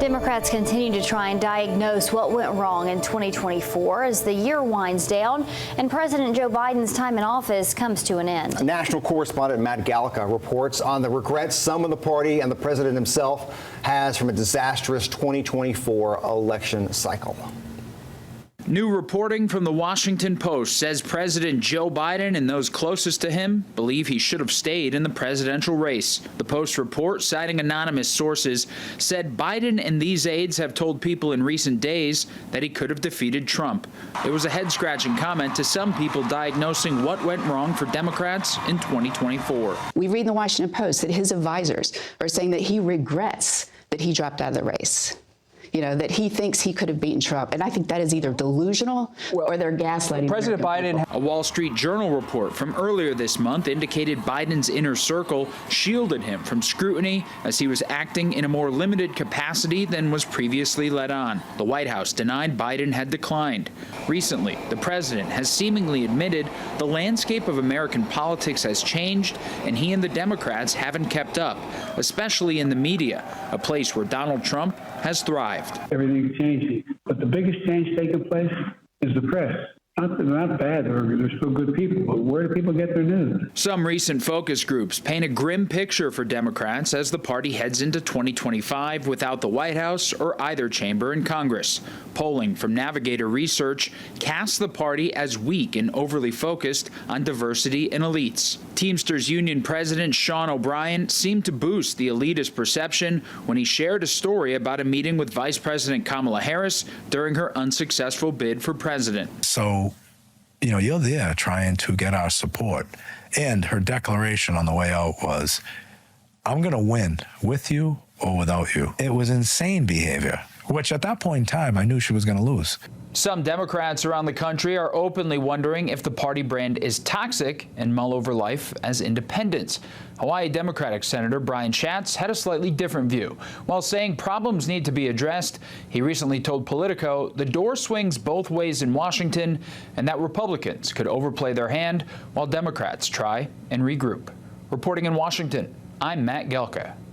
Democrats continue to try and diagnose what went wrong in 2024 as the year winds down and President Joe Biden's time in office comes to an end. National correspondent Matt Gallica reports on the regrets some in the party and the president himself has from a disastrous 2024 election cycle. New reporting from the Washington Post says President Joe Biden and those closest to him believe he should have stayed in the presidential race. The Post report, citing anonymous sources, said Biden and these aides have told people in recent days that he could have defeated Trump. It was a head-scratching comment to some people diagnosing what went wrong for Democrats in 2024. We read in the Washington Post that his advisors are saying that he regrets that he dropped out of the race. You know, that he thinks he could have beaten Trump. And I think that is either delusional or they're gaslighting President American Biden. people. A Wall Street Journal report from earlier this month indicated Biden's inner circle shielded him from scrutiny as he was acting in a more limited capacity than was previously let on. The White House denied Biden had declined. Recently, the president has seemingly admitted the landscape of American politics has changed and he and the Democrats haven't kept up, especially in the media, a place where Donald Trump has thrived. Everything's changing, but the biggest change taking place is the press. Not bad, they're still good people, but where do people get their news? Some recent focus groups paint a grim picture for Democrats as the party heads into 2025 without the White House or either chamber in Congress. Polling from Navigator Research casts the party as weak and overly focused on diversity and elites. Teamsters Union President Sean O'Brien seemed to boost the elitist perception when he shared a story about a meeting with Vice President Kamala Harris during her unsuccessful bid for president. So, you know, you're there trying to get our support. And her declaration on the way out was, I'm going to win with you or without you. It was insane behavior, which at that point in time, I knew she was going to lose. Some Democrats around the country are openly wondering if the party brand is toxic and mull over life as independents. Hawaii Democratic Senator Brian Schatz had a slightly different view. While saying problems need to be addressed, he recently told Politico the door swings both ways in Washington and that Republicans could overplay their hand while Democrats try and regroup. Reporting in Washington, I'm Matt Gallica.